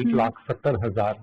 1,70,000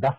10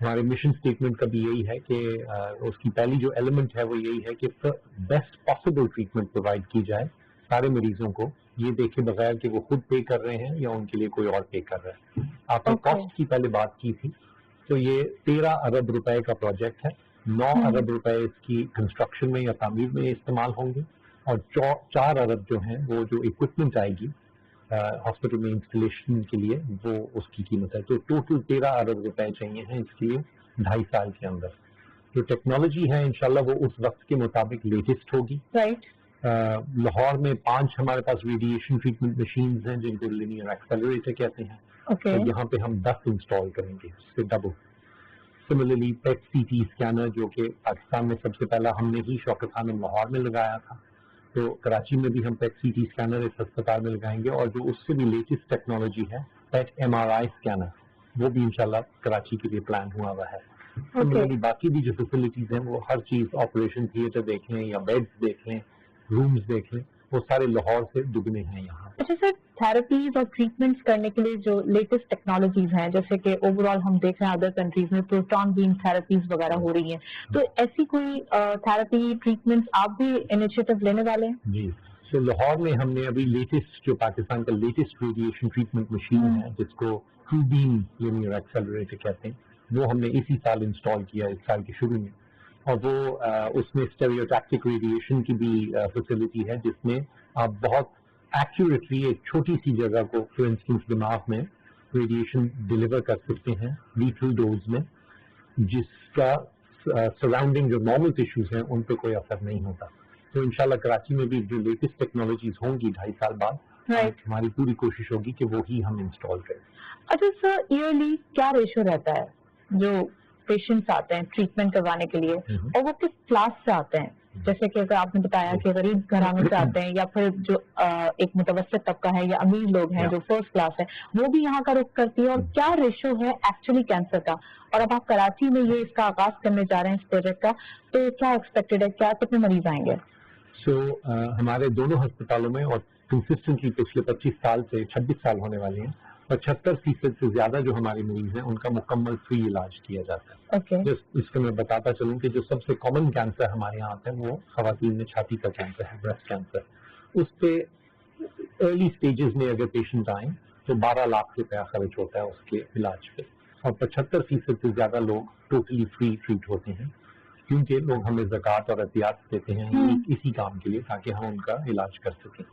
ہمارے mission statement کا بھی یہی ہے کہ اس کی پہلی جو ایلیمنٹ ہے وہ یہی ہے کہ بیسٹ پاسبل ٹریٹمنٹ پرووائڈ کی جائے سارے مریضوں کو، یہ دیکھے بغیر کہ وہ خود پے کر رہے ہیں یا ان کے لیے کوئی اور پے کر رہا ہے. آپ نے کاسٹ کی پہلے بات کی تھی، تو یہ 13 ارب روپے کا پروجیکٹ ہے. 9 ارب روپے اس کی کنسٹرکشن میں یا تعمیر میں استعمال ہوں گے، اور 4 ارب جو ہیں وہ جو اکوپمنٹ آئے گی ہاسپٹل میں انسٹالیشن کے لیے، وہ اس کی قیمت ہے. تو ٹوٹل 13 ارب روپے چاہیے ہیں اس کے لیے 2.5 سال کے اندر. جو ٹیکنالوجی ہے انشاءاللہ وہ اس وقت کے مطابق لیٹسٹ ہوگی. لاہور میں 5 ہمارے پاس ریڈیشن ٹریٹمنٹ مشینز ہیں جن کو لینئر ایکسلریٹر کہتے ہیں. تو یہاں پہ ہم 10 انسٹال کریں گے، اس سے ڈبل. سملرلی پیٹ سی ٹی اسکینر جو کہ پاکستان میں سب سے پہلا ہم نے ہی شوکت خانم لاہور میں لگایا تھا، تو کراچی میں بھی ہم پیٹ سی ٹی اسکینر اس ہسپتال میں لگائیں گے. اور جو اس سے بھی لیٹسٹ ٹیکنالوجی ہے پیٹ ایم آر آئی اسکینر، وہ بھی انشاءاللہ کراچی کے لیے پلان ہوا ہوا ہے. سملرلی باقی بھی جو فیسلٹیز ہیں وہ ہر چیز، آپریشن تھیٹر دیکھ لیں یا بیڈز دیکھ لیں، رومز دیکھ لیں، وہ سارے لاہور سے دگنے ہیں یہاں. اچھا سر، تھراپیز اور ٹریٹمنٹس کرنے کے لیے جو لیٹسٹ ٹیکنالوجیز ہیں، جیسے کہ اوور آل ہم دیکھ رہے ہیں ادر کنٹریز میں پروٹون بیم تھراپیز وغیرہ ہو رہی ہیں، تو ایسی کوئی تھراپی ٹریٹمنٹس آپ بھی انیشیٹو لینے والے ہیں؟ جی، سو لاہور میں ہم نے ابھی لیٹسٹ جو پاکستان کا لیٹسٹ ریڈیشن ٹریٹمنٹ مشین ہے جس کو ٹرو بیم لینئر ایکسلریٹر کہتے ہیں، وہ ہم نے اسی سال انسٹال کیا اس سال کے شروع میں. اور وہ اس میں اسٹیریوٹیکٹک ریڈیشن کی بھی فیسلٹی ہے جس میں آپ بہت ایکوریٹلی ایک چھوٹی سی جگہ کو فار انسٹنس دماغ میں ریڈیشن ڈلیور کر سکتے ہیں لیٹل ڈوز میں، جس کا سراؤنڈنگ جو نارمل ٹیشوز ہیں ان پہ کوئی اثر نہیں ہوتا. تو انشاءاللہ کراچی میں بھی جو لیٹسٹ ٹیکنالوجیز ہوں گی 2.5 سال بعد، ہماری پوری کوشش ہوگی کہ وہی ہم انسٹال کریں. اچھا سر، ایئرلی کیا ریشو رہتا ہے جو پیشنٹس آتے ہیں ٹریٹمنٹ کروانے کے لیے، اور وہ کس کلاس سے آتے ہیں؟ جیسے کہ اگر آپ نے بتایا کہ غریب گھرانے سے آتے ہیں، یا پھر جو ایک متوسط طبقہ ہے یا امیر لوگ ہیں جو فرسٹ کلاس ہے، وہ بھی یہاں کا رخ کرتی ہے، اور کیا ریشو ہے ایکچولی کینسر کا؟ اور اب آپ کراچی میں یہ اس کا آغاز کرنے جا رہے ہیں اس پروجیکٹ کا، تو کیا ایکسپیکٹڈ ہے، کیا کتنے مریض آئیں گے؟ سو ہمارے دونوں ہسپتالوں میں اور کنسسٹنٹلی پچھلے 25 سال سے 26 سال ہونے والے ہیں، 75% سے زیادہ جو ہمارے مریض ہیں ان کا مکمل فری علاج کیا جاتا ہے. اس کو میں بتاتا چلوں کہ جو سب سے کامن کینسر ہمارے یہاں آتا ہے وہ خواتین میں چھاتی کا کینسر ہے، بریسٹ کینسر. اس پہ ارلی سٹیجز میں اگر پیشنٹ آئیں تو 12 لاکھ روپیہ خرچ ہوتا ہے اس کے علاج پہ، اور 75% سے زیادہ لوگ ٹوٹلی فری ٹریٹ ہوتے ہیں، کیونکہ لوگ ہمیں زکوٰۃ اور عطیات دیتے ہیں اسی کام کے لیے تاکہ ہم ان کا علاج کر سکیں.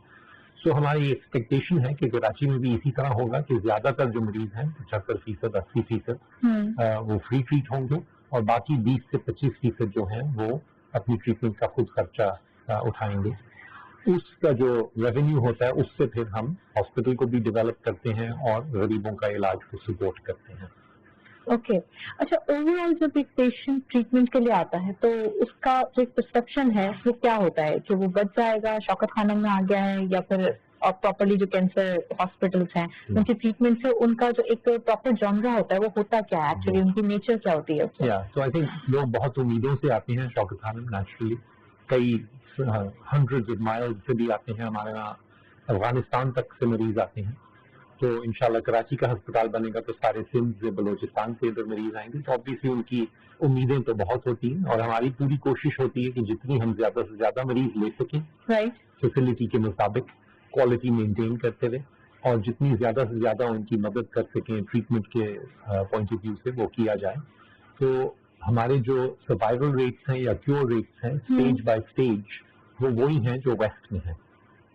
سو ہماری ایکسپیکٹیشن ہے کہ کراچی میں بھی اسی طرح ہوگا کہ زیادہ تر جو مریض ہیں 75%، 80% وہ فری ٹریٹ ہوں گے، اور باقی 20 سے 25% جو ہیں وہ اپنی ٹریٹمنٹ کا خود خرچہ اٹھائیں گے. اس کا جو ریونیو ہوتا ہے اس سے پھر ہم ہاسپٹل کو بھی ڈیولپ کرتے ہیں اور غریبوں کا علاج کو سپورٹ کرتے ہیں. اوکے. اچھا، اوور آل جب ایک پیشنٹ ٹریٹمنٹ کے لیے آتا ہے تو اس کا جو ایک پرسپشن ہے وہ کیا ہوتا ہے کہ وہ بچ جائے گا، شوکت خانم میں آ گیا ہے، یا پھر پراپرلی جو کینسر ہاسپٹلس ہیں ان کی ٹریٹمنٹ سے ان کا جو ایک پراپر جانرا ہوتا ہے وہ ہوتا کیا ہے ایکچولی، ان کی نیچر کیا ہوتی ہے؟ تو آئی تھنک لوگ بہت امیدوں سے آتے ہیں شوکت خانم، نیچرلی کئی ہنڈریڈ آف مائل سے بھی آتے ہیں، ہمارے یہاں افغانستان تک سے مریض آتے ہیں. تو انشاءاللہ کراچی کا ہسپتال بنے گا تو سارے سندھ سے، بلوچستان سے ادھر مریض آئیں گے. تو آبویسلی ان کی امیدیں تو بہت ہوتی ہیں، اور ہماری پوری کوشش ہوتی ہے کہ جتنی ہم زیادہ سے زیادہ مریض لے سکیں فیسلٹی کے مطابق، کوالٹی مینٹین کرتے رہے، اور جتنی زیادہ سے زیادہ ان کی مدد کر سکیں ٹریٹمنٹ کے پوائنٹ آف ویو سے وہ کیا جائے. تو ہمارے جو سروائیول ریٹس ہیں یا کیور ریٹس ہیں اسٹیج بائی اسٹیج وہ وہی ہیں جو ویسٹ میں ہیں.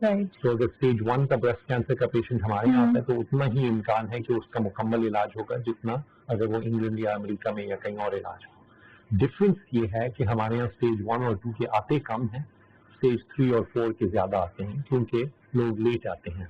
تو اگر اسٹیج 1 کا بریسٹ کینسر کا پیشنٹ ہمارے یہاں آتا ہے تو اتنا ہی امکان ہے کہ اس کا مکمل علاج ہوگا جتنا اگر وہ انگلینڈ یا امریکہ میں یا کہیں اور علاج ہو. ڈفرینس یہ ہے کہ ہمارے یہاں اسٹیج 1 اور 2 کے آتے کم ہیں، اسٹیج 3 اور 4 کے زیادہ آتے ہیں کیونکہ لوگ لیٹ آتے ہیں.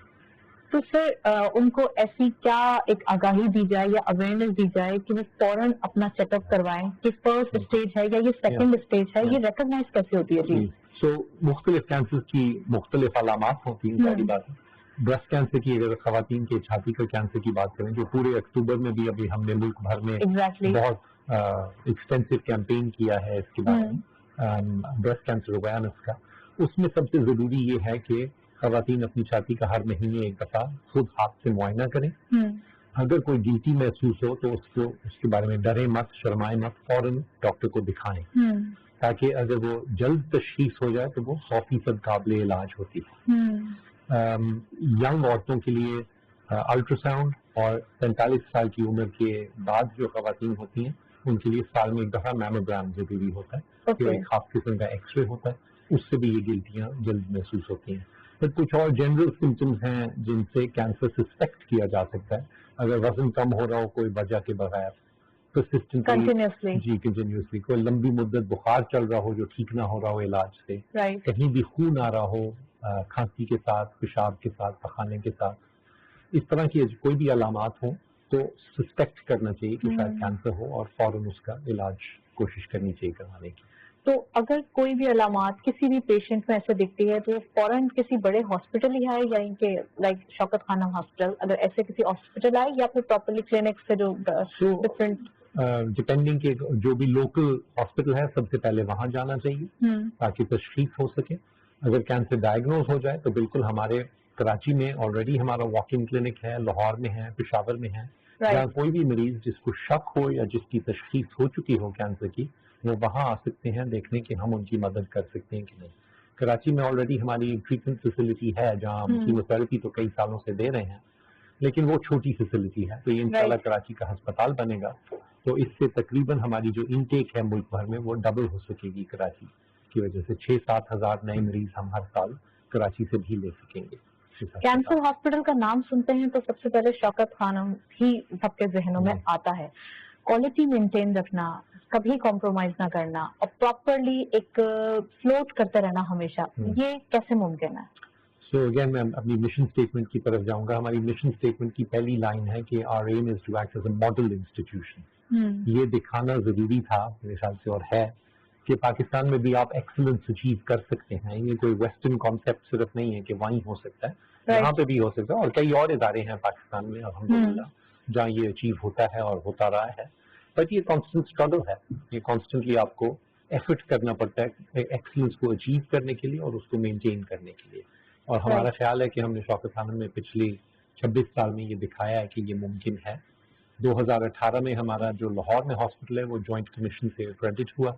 تو سر ان کو ایسی کیا ایک آگاہی دی جائے یا اویئرنیس دی جائے کہ وہ فوراً اپنا چیک اپ کروائیں کہ فرسٹ اسٹیج ہے یا یہ سیکنڈ اسٹیج ہے، یہ ریکگنائز کیسے ہوتی ہے؟ جی، سو مختلف کینسر کی مختلف علامات ہوتی ہیں، ساری بات ہے. بریسٹ کینسر کی اگر خواتین کے چھاتی کا کینسر کی بات کریں جو پورے اکتوبر میں بھی ابھی ہم نے ملک بھر میں بہت ایکسٹینسو کیمپین کیا ہے اس کے بارے میں، بریسٹ کینسر اویئرنیس کا، اس میں سب سے ضروری یہ ہے کہ خواتین اپنی چھاتی کا ہر مہینے ایک دفعہ خود ہاتھ سے معائنہ کریں. اگر کوئی گلٹی محسوس ہو تو اس کے بارے میں ڈریں مت، شرمائیں مت، فوراً ڈاکٹر کو دکھائیں تاکہ اگر وہ جلد تشخیص ہو جائے تو وہ 100% قابل علاج ہوتی ہے. ینگ عورتوں کے لیے الٹرا ساؤنڈ اور 45 سال کی عمر کے بعد جو خواتین ہوتی ہیں ان کے لیے سال میں ایک دفعہ میموگرام ضروری ہوتا ہے. جو ایک خاص قسم کا ایکس رے ہوتا ہے، اس سے بھی یہ گلٹیاں جلد محسوس ہوتی ہیں. پھر کچھ اور جنرل سمٹمز ہیں جن سے کینسر سسپیکٹ کیا جا سکتا ہے. اگر وزن کم ہو رہا ہو کوئی وجہ کے بغیر، کنٹینیوسلی کوئی لمبی مدت بخار چل رہا ہو جو ٹھیک نہ ہو رہا ہو علاج سے، کہیں بھی خون آ رہا ہو کھانسی کے ساتھ، پیشاب کے ساتھ، پخانے کے ساتھ، اس طرح کی کوئی بھی علامات ہوں تو سسپیکٹ کرنا چاہیے کہ شاید کینسر ہو اور فوراً اس کا علاج کوشش کرنی چاہیے کروانے کی. تو اگر کوئی بھی علامات کسی بھی پیشنٹ میں ایسے دکھتی ہے تو فوراً کسی بڑے ہاسپٹل ہی آئے، یا ان کے لائک شوکت خانم ہاسپٹل، اگر ایسے کسی ہاسپٹل آئے یا پھر پراپرلی کلینک سے جو ڈفرینٹ ڈپینڈنگ کہ جو بھی لوکل ہاسپٹل ہے سب سے پہلے وہاں جانا چاہیے تاکہ تشخیص ہو سکے. اگر کینسر ڈائگنوز ہو جائے تو بالکل ہمارے کراچی میں آلریڈی ہمارا واک ان کلینک ہے، لاہور میں ہے، پشاور میں ہے. جہاں کوئی بھی مریض جس کو شک ہو یا جس کی تشخیص ہو چکی ہو کینسر کی، وہ وہاں آ سکتے ہیں دیکھنے کہ ہم ان کی مدد کر سکتے ہیں کہ نہیں. کراچی میں آلریڈی ہماری ٹریٹمنٹ فیسلٹی ہے جہاں ہم کیموتھراپی تو کئی سالوں سے دے رہے ہیں، لیکن وہ چھوٹی فیسلٹی ہے. تو یہ انشاءاللہ کراچی کا ہسپتال بنے گا تو اس سے تقریباً ہماری جو انٹیک ہے ملک بھر میں وہ ڈبل ہو سکے گی. کراچی کی وجہ سے 6-7 ہزار نئے مریض ہم ہر سال کراچی سے بھی لے سکیں گے. کینسر ہاسپٹل کا نام سنتے ہیں تو سب سے پہلے شوکت خانم ہی سب کے ذہنوں میں آتا ہے. کوالٹی مینٹین رکھنا، کبھی کمپرومائز نہ کرنا اور پراپرلی ایک فلوٹ کرتے رہنا ہمیشہ، یہ کیسے ممکن ہے؟ سو اگین میں اپنی مشن اسٹیٹمنٹ کی طرف جاؤں گا. ہماری مشن اسٹیٹمنٹ کی پہلی لائن ہے کہ our aim is to act as a model institution. یہ دکھانا ضروری تھا میرے خیال سے اور ہے کہ پاکستان میں بھی آپ ایکسلنس اچیو کر سکتے ہیں. یہ کوئی ویسٹرن کانسیپٹ صرف نہیں ہے کہ وہیں ہو سکتا ہے، یہاں پہ بھی ہو سکتا ہے. اور کئی اور ادارے ہیں پاکستان میں الحمدللہ جہاں یہ اچیو ہوتا ہے اور ہوتا رہا ہے. بٹ یہ کانسٹنٹ اسٹرگل ہے، یہ کانسٹنٹلی آپ کو ایفرٹ کرنا پڑتا ہے ایکسلنس کو اچیو کرنے کے لیے اور اس کو مینٹین کرنے کے لیے. اور ہمارا خیال ہے کہ ہم نے شوکت خانم میں پچھلی 26 سال میں یہ دکھایا ہے کہ یہ ممکن ہے. 2018 میں ہمارا جو لاہور میں ہاسپٹل ہے وہ جوائنٹ کمیشن سے کریڈٹ ہوا.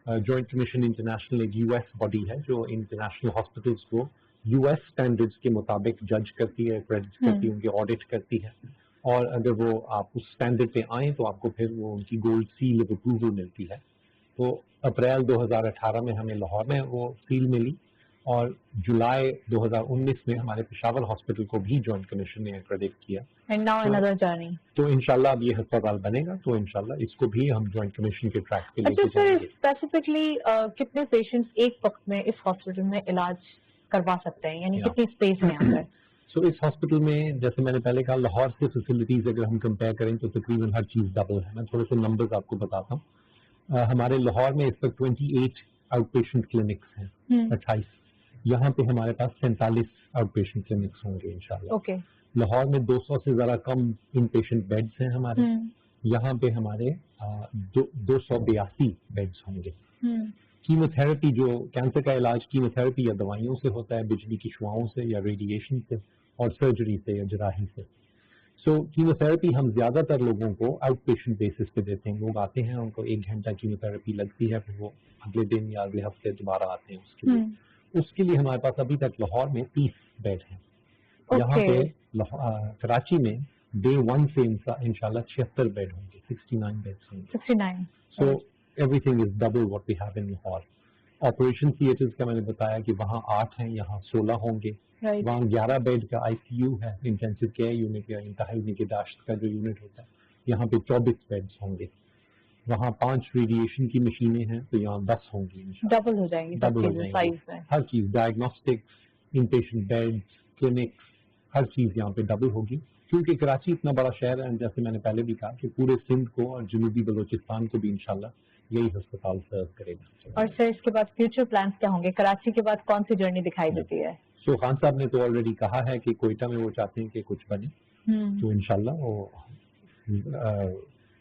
جوائنٹ کمیشن انٹرنیشنل ایک یو ایس باڈی ہے جو انٹرنیشنل ہاسپٹلس کو یو ایس اسٹینڈرڈس کے مطابق جج کرتی ہے، کریڈٹ کرتی ہے، ان کے آڈٹ کرتی ہے. اور اگر وہ آپ اس اسٹینڈرڈ پہ آئیں تو آپ کو پھر وہ ان کی گولڈ سیل آف اپروول ملتی ہے. تو اپریل 2018 میں ہمیں لاہور میں وہ سیل ملی اور جولائی 2019 میں ہمارے پشاور ہاسپٹل کو بھی جوائنٹ کمیشن نے کریڈٹ کیا. تو انشاءاللہ اب یہ ہسپتال بنے گا تو انشاءاللہ اس کو بھی ہم جوائنٹ کمیشن کے ٹریک پہ لے کے جائیں گے. اسپیسیفکلی کتنے پیشنٹس ایک وقت میں اس ہاسپٹل میں علاج کروا سکتے ہیں، یعنی کتنی اسپیس میں آ کر؟ سو اس ہاسپٹل میں جیسے میں نے پہلے کہا لاہور سے فیسلٹیز اگر ہم کمپیئر کریں تو تقریباً ہر چیز ڈبل ہے. میں تھوڑے سے نمبرز آپ کو بتاتا ہوں. ہمارے لاہور میں اس وقت 28 آؤٹ پیشنٹ کلینکس ہیں، 28. یہاں پہ ہمارے پاس 47 آؤٹ پیشنٹ کلینکس ہوں گے انشاءاللہ. لاہور میں 200 سے ذرا کم ان پیشنٹ بیڈز ہیں ہمارے. یہاں پہ ہمارے 282 بیڈز ہوں گے. کیموتھراپی جو کینسر کا علاج کیموتھراپی یا دوائیوں سے ہوتا ہے، بجلی کی شعاؤں سے یا ریڈیشن سے اور سرجری سے یا جراحی سے. سو کیموتھراپی ہم زیادہ تر لوگوں کو آؤٹ پیشنٹ بیسس پہ دیتے ہیں. لوگ آتے ہیں، ان کو 1 گھنٹہ کیموتھراپی لگتی ہے، پھر وہ اگلے دن یا اگلے ہفتے دوبارہ آتے ہیں اس کے لیے. اس کے لیے ہمارے پاس ابھی تک لاہور میں 30 بیڈ ہیں. یہاں پہ کراچی میں ڈے 1 سے انشاءاللہ 76 بیڈ ہوں گے، 69 بیڈ ہوں گے. So everything is double what we have in Lahore. Operation theatres کا میں نے بتایا کہ وہاں 8 ہیں، یہاں 16 ہوں گے. وہاں 11 بیڈ کا آئی سی یو ہے، انٹینسو کیئر یونٹ یا انتہائی نگہداشت کا جو یونٹ ہوتا ہے. یہاں پہ 24 بیڈز ہوں گے. وہاں 5 ریڈیشن کی مشینیں ہیں تو یہاں 10 ہوں گی. ڈبل ہو جائیں گی ہر چیز، diagnostics, in patient bed, clinics, ہر چیز یہاں پہ ڈبل ہوگی. کیونکہ کراچی اتنا بڑا شہر ہے، جیسے میں نے پہلے بھی کہا کہ پورے سندھ کو اور جنوبی بلوچستان کو بھی انشاءاللہ یہی ہسپتال سرو کرے گا. اور سر اس کے بعد فیوچر پلانس کیا ہوں گے؟ کراچی کے بعد کون سی جرنی دکھائی دیتی ہے؟ سو خان صاحب نے تو آلریڈی کہا ہے کہ کوئٹہ میں وہ چاہتے ہیں کہ کچھ بنے. تو انشاءاللہ وہ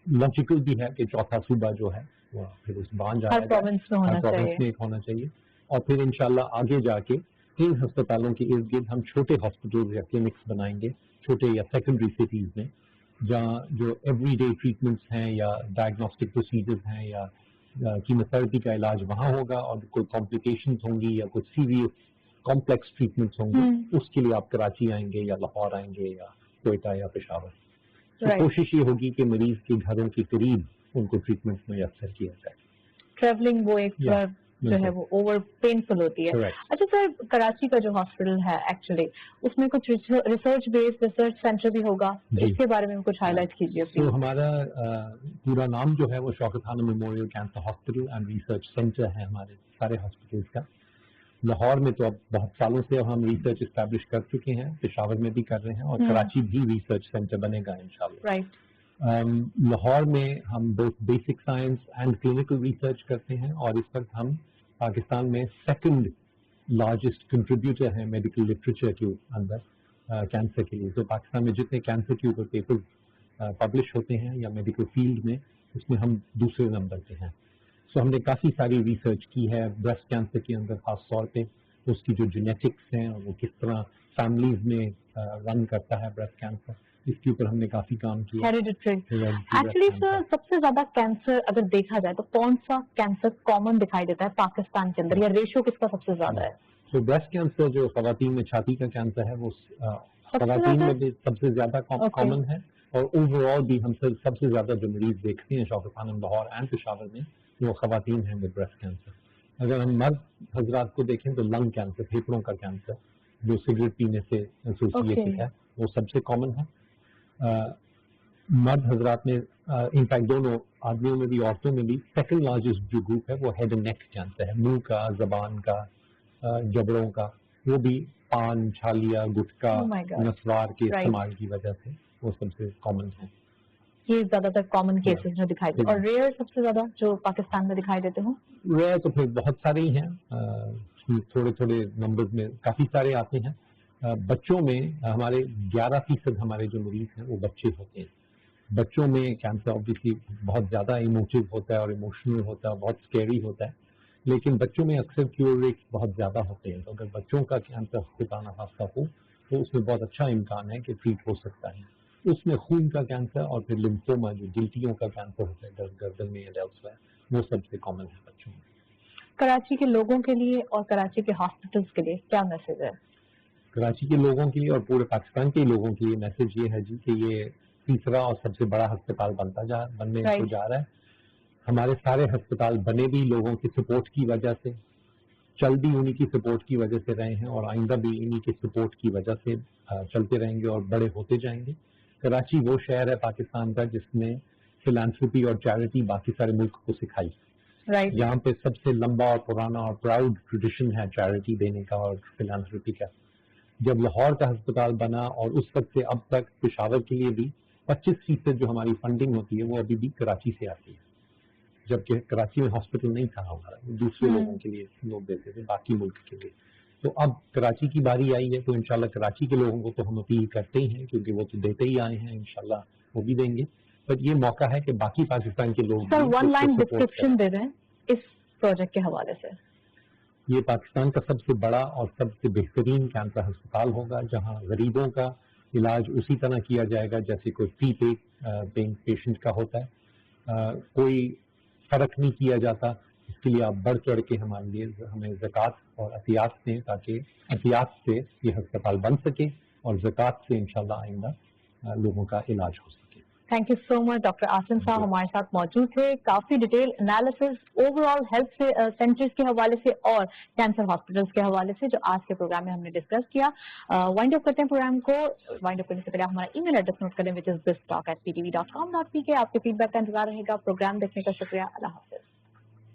لاجیکل بھی ہے کہ چوتھا صوبہ جو ہے وہ پھر اس بان جانا ہر پروونس میں ایک ہونا چاہیے. اور پھر انشاءاللہ آگے جا کے 3 ہسپتالوں کے ارد گرد ہم چھوٹے ہاسپٹل یا کلینکس بنائیں گے، چھوٹے یا سیکنڈری سٹیز میں، جہاں جو ایوری ڈے ٹریٹمنٹس ہیں یا ڈائگنوسٹک پروسیجرز ہیں یا کیموتھراپی کا علاج وہاں ہوگا, اور کوئی کمپلیکیشنز ہوں گی یا کوئی سیریس کمپلیکس ٹریٹمنٹس ہوں گے اس کے لیے آپ کراچی آئیں گے یا لاہور آئیں گے یا کوئٹہ یا پشاور. تو کوشش یہ ہوگی کہ مریض کے گھروں کے قریب ان کو ٹریٹمنٹ میسر کیا جائے. ٹریولنگ وہ ایک جو ہے وہ اوور پینفل ہوتی ہے. اچھا سر, کراچی کا جو ہاسپٹل ہے ایکچولی اس میں کچھ ریسرچ بیسڈ ریسرچ سینٹر بھی ہوگا, اس کے بارے میں کچھ ہائی لائٹ کیجیے. تو ہمارا پورا نام جو ہے وہ شوکت خانم memorial cancer hospital and research centre ہے ہمارے سارے ہاسپٹلس کا. لاہور میں تو اب بہت سالوں سے ہم ریسرچ اسٹیبلش کر چکے ہیں, پشاور میں بھی کر رہے ہیں, اور کراچی بھی ریسرچ سینٹر بنے گا انشاءاللہ. لاہور میں ہم basic science and clinical research کرتے ہیں, اور اس وقت ہم پاکستان میں سیکنڈ لارجسٹ کنٹریبیوٹر ہیں میڈیکل لٹریچر کے اندر کینسر کے لیے. تو پاکستان میں جتنے کینسر کے اوپر پیپر پبلش ہوتے ہیں یا میڈیکل فیلڈ میں, اس میں ہم دوسرے نمبر پہ ہیں. سو ہم نے کافی ساری ریسرچ کی ہے بریسٹ کینسر کے اندر, خاص طور پہ اس کی جو جینیٹکس ہیں اور وہ کس طرح فیملیز میں رن کرتا ہے بریسٹ کینسر, اس کے اوپر ہم نے کافی کام کیا. ایکچولی سر سب سے زیادہ کینسر اگر دیکھا جائے تو کون سا کینسر کامن دکھائی دیتا ہے پاکستان کے اندر, یا ریشو کس کا سب سے زیادہ ہے؟ تو بریسٹ کینسر جو خواتین میں چھاتی کا کینسر ہے وہ خواتین میں بھی سب سے زیادہ کامن ہے, اور اوور آل بھی ہم سب سے زیادہ جو مریض دیکھتے ہیں شوکت خانم لاہور اینڈ پشاور میں وہ خواتین ہیں with breast cancer. اگر ہم مرد حضرات کو دیکھیں تو لنگ کینسر, پھیپھڑوں کا کینسر جو سگریٹ پینے سے ایسوسیٹڈ ہے وہ سب سے کامن ہے. مرد حضرات میں انفیکٹ دونوں آدمیوں میں بھی عورتوں میں بھی سیکنڈ لارجسٹ جو گروپ ہے وہ ہیڈ اینڈ نیک کینسر ہے, منہ کا, زبان کا, جبڑوں کا, وہ بھی پان, چھالیا, گٹکا, نسوار کے استعمال کی وجہ سے وہ سب سے کامن ہے. یہ زیادہ تر کامن کیسز میں دکھائی دیتے ہیں. اور ریئر سب سے زیادہ جو پاکستان میں دکھائی دیتے ہوں؟ ریئر تو پھر بہت سارے ہی ہیں, تھوڑے تھوڑے نمبرز میں کافی سارے آتے ہیں. بچوں میں ہمارے 11% ہمارے جو مریض ہیں وہ بچے ہوتے ہیں. بچوں میں کینسر آبویسلی بہت زیادہ ایموٹیو ہوتا ہے اور ایموشنل ہوتا ہے, بہت اسکیری ہوتا ہے, لیکن بچوں میں اکثر کیور ریٹ بہت زیادہ ہوتے ہیں. تو اگر بچوں کا کینسر خطانہ خاصہ ہو تو اس میں بہت اچھا امکان ہے کہ ٹریٹ ہو سکتا ہے. اس میں خون کا کینسر اور پھر لمفوما جو گلٹیوں کا کینسر ہوتا ہے گردن میں یا وہ سب سے کامن ہے بچوں میں. کراچی کے لوگوں کے لیے اور کراچی کے ہاسپٹلس کے لیے کیا میسج ہے؟ کراچی کے لوگوں کے لیے اور پورے پاکستان کے لوگوں کے لیے میسج یہ ہے جی کہ یہ تیسرا اور سب سے بڑا ہسپتال بننے کو جا رہا ہے. ہمارے سارے ہسپتال بنے بھی لوگوں کی سپورٹ کی وجہ سے, چل بھی انہی کی سپورٹ کی وجہ سے رہے ہیں, اور آئندہ بھی انہی کی سپورٹ کی وجہ سے چلتے رہیں گے اور بڑے ہوتے جائیں گے. کراچی وہ شہر ہے پاکستان کا جس نے فلانتھروپی اور چیریٹی باقی سارے ملک کو سکھائی. یہاں پہ سب سے لمبا اور پرانا اور پراؤڈ ٹریڈیشن ہے چیریٹی دینے کا اور فلانتھروپی کا. جب لاہور کا ہسپتال بنا اور اس وقت سے اب تک پشاور کے لیے بھی 25% جو ہماری فنڈنگ ہوتی ہے وہ ابھی بھی کراچی سے آتی ہے, جبکہ کراچی میں ہاسپٹل نہیں تھا ہمارا, دوسرے لوگوں کے لیے لوگ دیتے تھے باقی ملک کے لیے. تو اب کراچی کی باری آئی ہے تو انشاءاللہ کراچی کے لوگوں کو تو ہم اپیل کرتے ہی ہیں کیونکہ وہ تو دیتے ہی آئے ہیں, انشاءاللہ وہ بھی دیں گے. بٹ یہ موقع ہے کہ باقی پاکستان کے لوگ سر ون لائن ڈسکرپشن دے رہے ہیں اس پروجیکٹ کے حوالے سے. یہ پاکستان کا سب سے بڑا اور سب سے بہترین کینسر ہسپتال ہوگا جہاں غریبوں کا علاج اسی طرح کیا جائے گا جیسے کوئی فی پینگ پیشنٹ کا ہوتا ہے. کوئی فرق نہیں کیا جاتا. اس کے لیے آپ بڑھ چڑھ کے ہمیں زکوٰۃ اور عطیات دیں تاکہ عطیات سے یہ ہسپتال بن سکے اور زکوٰۃ سے انشاءاللہ آئندہ لوگوں کا علاج ہو سکے. Thank you so much doctor Asim صاحب ہمارے ساتھ موجود تھے. کافی detail analysis overall health centres کے حوالے سے اور کینسر ہاسپٹلس کے حوالے سے جو آج کے پروگرام میں ہم نے ڈسکس کیا. وائنڈ اپ کرتے ہیں پروگرام کو. وائنڈ اپ کرنے سے پہلے ہمارا ای میل ایڈریس نوٹ کریں which is bistalk@ptv.com.pk. آپ کے فیڈ بیک کا انتظار رہے گا. پروگرام دیکھنے کا شکریہ. اللہ حافظ.